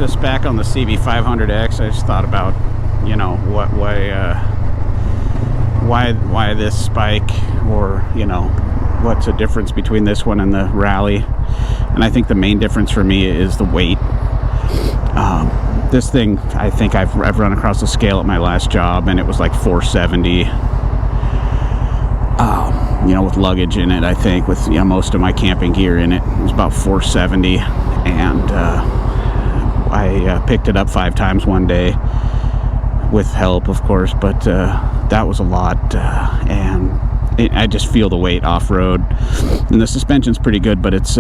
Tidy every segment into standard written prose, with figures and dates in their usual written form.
just back on the CB500X, I just thought about, you know, why this bike, or, you know, what's the difference between this one and the Rally. And I think the main difference for me is the weight. This thing, I think I've run across the scale at my last job, and it was like 470. You know, with luggage in it, I think, with, you know, most of my camping gear in it. It was about 470, and I picked it up 5 times one day with help, of course, but that was a lot, and I just feel the weight off-road. And the suspension's pretty good, but it's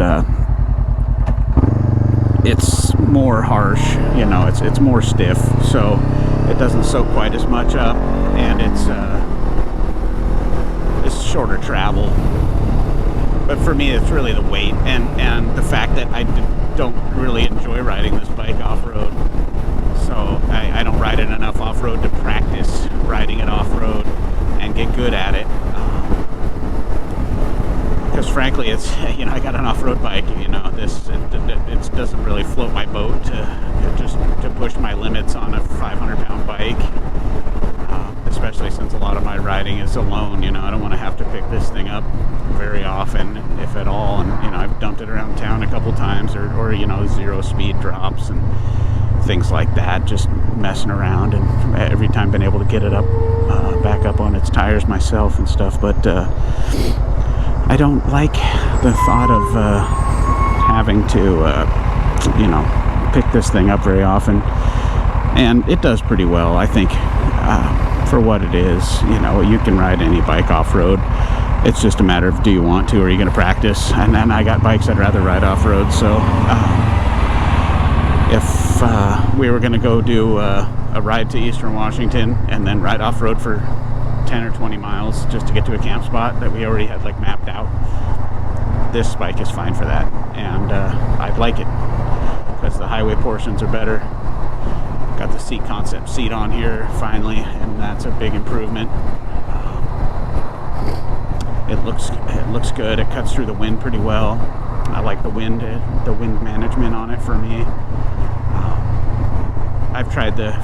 more harsh, you know, it's more stiff, so it doesn't soak quite as much up, and it's shorter travel. But for me, it's really the weight and the fact that I don't really enjoy riding this bike off-road. So I don't ride it enough off-road to practice riding it off-road and get good at it. Because frankly, it's, you know, I got an off-road bike, you know, it doesn't really float my boat to push my limits on a 500-pound bike. Especially since a lot of my riding is alone, you know, I don't want to have to pick this thing up very often, if at all. And, you know, I've dumped it around town a couple times, or you know, 0 speed drops and things like that, just messing around, and every time been able to get it up, back up on its tires myself and stuff. But I don't like the thought of having to, you know, pick this thing up very often. And it does pretty well, I think. For what it is, you know, you can ride any bike off-road. It's just a matter of, do you want to, or are you going to practice? And then I got bikes I'd rather ride off-road. So if we were going to go do a ride to Eastern Washington and then ride off-road for 10 or 20 miles just to get to a camp spot that we already had like mapped out, this bike is fine for that. And I'd like it because the highway portions are better. Got the seat concept seat on here finally, and that's a big improvement. It looks good. It cuts through the wind pretty well. I like the wind management on it for me. I've tried the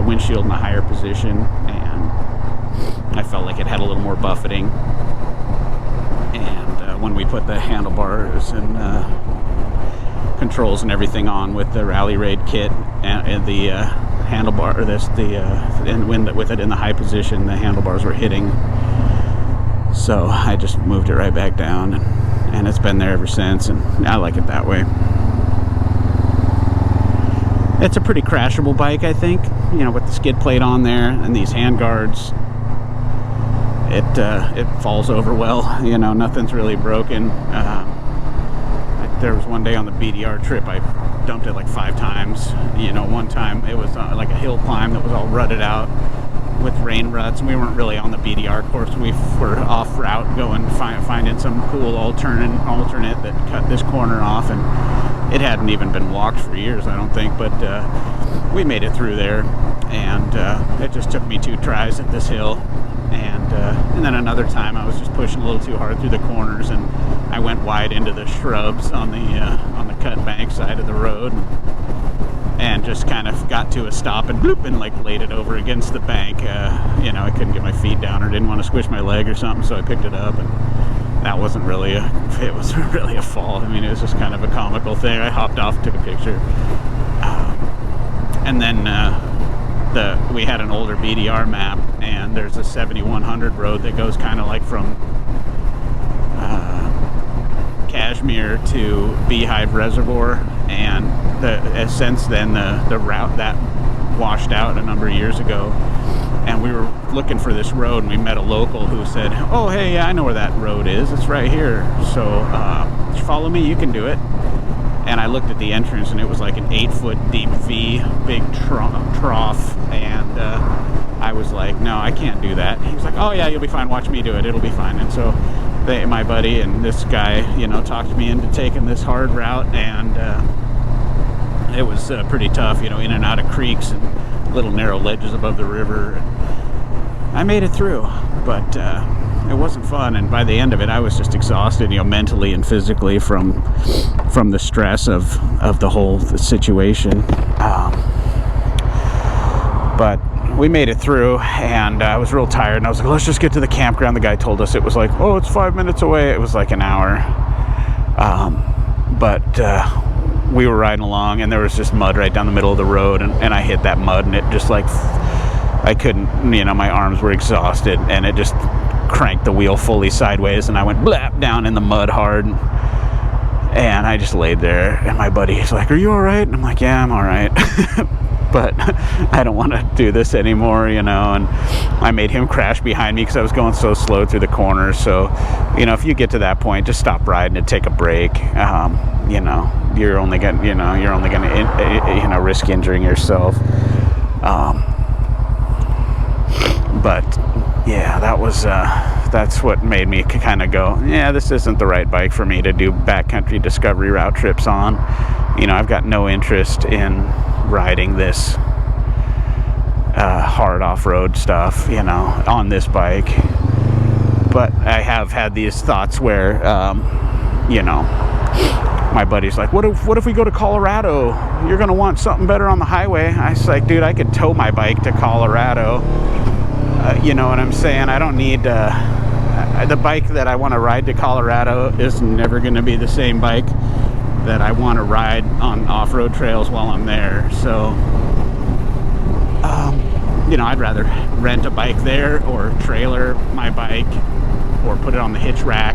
windshield in a higher position, and I felt like it had a little more buffeting. And when we put the handlebars and controls and everything on with the Rally Raid kit and the handlebar, and with it in the high position, the handlebars were hitting. So I just moved it right back down, and it's been there ever since, and I like it that way. It's a pretty crashable bike, I think, you know, with the skid plate on there and these hand guards. It falls over well, you know, nothing's really broken. There was one day on the BDR trip, I dumped it like 5 times. You know, one time it was like a hill climb that was all rutted out with rain ruts, and we weren't really on the BDR course. We were off route going, finding some cool alternate that cut this corner off, and it hadn't even been walked for years, I don't think, but we made it through there, and it just took me 2 tries at this hill. And then another time I was just pushing a little too hard through the corners, and I went wide into the shrubs on the cut bank side of the road, and just kind of got to a stop and bloop, and like laid it over against the bank. You know, I couldn't get my feet down, or didn't want to squish my leg or something, so I picked it up, and that wasn't really it was really a fall. I mean, it was just kind of a comical thing. I hopped off, took a picture, and then we had an older BDR map, and there's a 7100 road that goes kind of like from Kashmir to Beehive Reservoir, and since then the route that washed out a number of years ago, and we were looking for this road, and we met a local who said, oh hey, yeah, I know where that road is, it's right here, so follow me, you can do it. And I looked at the entrance, and it was like an 8-foot deep V, big trough, and I was like, no, I can't do that. He was like, oh yeah, you'll be fine, watch me do it, it'll be fine. And so my buddy and this guy, you know, talked me into taking this hard route, and it was pretty tough, you know, in and out of creeks and little narrow ledges above the river. I made it through, but it wasn't fun. And by the end of it, I was just exhausted, you know, mentally and physically from the stress of the whole situation. But we made it through, and I was real tired, and I was like, let's just get to the campground. The guy told us it was like, oh, it's 5 minutes away. It was like an hour. But we were riding along, and there was just mud right down the middle of the road, and I hit that mud, and it just like, I couldn't, you know, my arms were exhausted, and it just cranked the wheel fully sideways, and I went blap down in the mud hard, and I just laid there, and my buddy's like, are you all right? And I'm like, yeah, I'm all right. But I don't want to do this anymore, you know, and I made him crash behind me because I was going so slow through the corners. So, you know, if you get to that point, just stop riding and take a break. You know, you're only going to risk injuring yourself. But yeah, that's what made me kind of go, yeah, this isn't the right bike for me to do backcountry discovery route trips on. You know, I've got no interest in riding this hard off-road stuff, you know, on this bike. But I have had these thoughts where, you know, my buddy's like, what if we go to Colorado? You're going to want something better on the highway. I was like, dude, I could tow my bike to Colorado. You know what I'm saying? I don't need the bike that I want to ride to Colorado is never going to be the same bike that I want to ride on off-road trails while I'm there. So, you know, I'd rather rent a bike there, or trailer my bike, or put it on the hitch rack,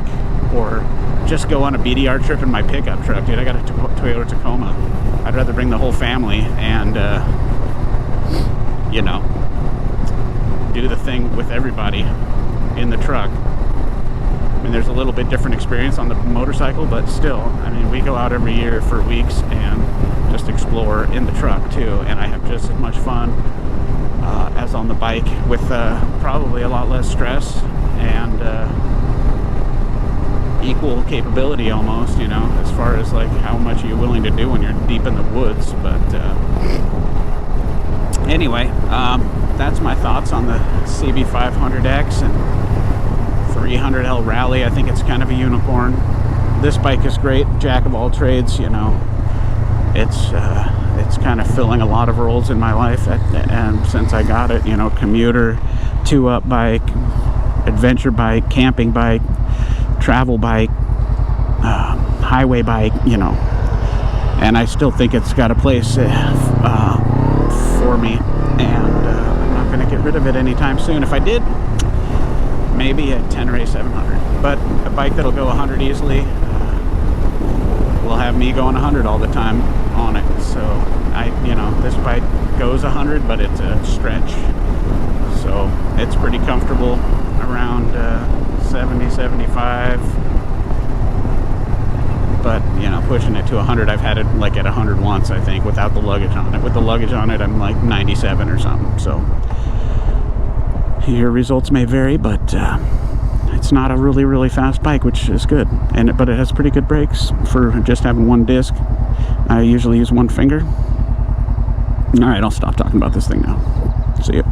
or just go on a BDR trip in my pickup truck. Dude, I got a Toyota Tacoma. I'd rather bring the whole family and, you know, do the thing with everybody in the truck. I mean, there's a little bit different experience on the motorcycle, but still, I mean, we go out every year for weeks and just explore in the truck too, and I have just as much fun as on the bike, with probably a lot less stress and equal capability almost, you know, as far as like how much are you willing to do when you're deep in the woods. But anyway, that's my thoughts on the CB500X and 300L Rally. I think it's kind of a unicorn. This bike is great, jack of all trades, you know. It's kind of filling a lot of roles in my life, and since I got it, you know, commuter, two-up bike, adventure bike, camping bike, travel bike, highway bike, you know. And I still think it's got a place for me, and I'm not going to get rid of it anytime soon. If I did, maybe a 10-race 700, but a bike that'll go 100 easily will have me going 100 all the time on it. So you know, this bike goes 100, but it's a stretch, so it's pretty comfortable around 70, 75. But you know, pushing it to 100, I've had it like at 100 once, I think, without the luggage on it. With the luggage on it, I'm like 97 or something. So your results may vary, but it's not a really, really fast bike, which is good. But it has pretty good brakes for just having one disc. I usually use one finger. All right, I'll stop talking about this thing now. See ya.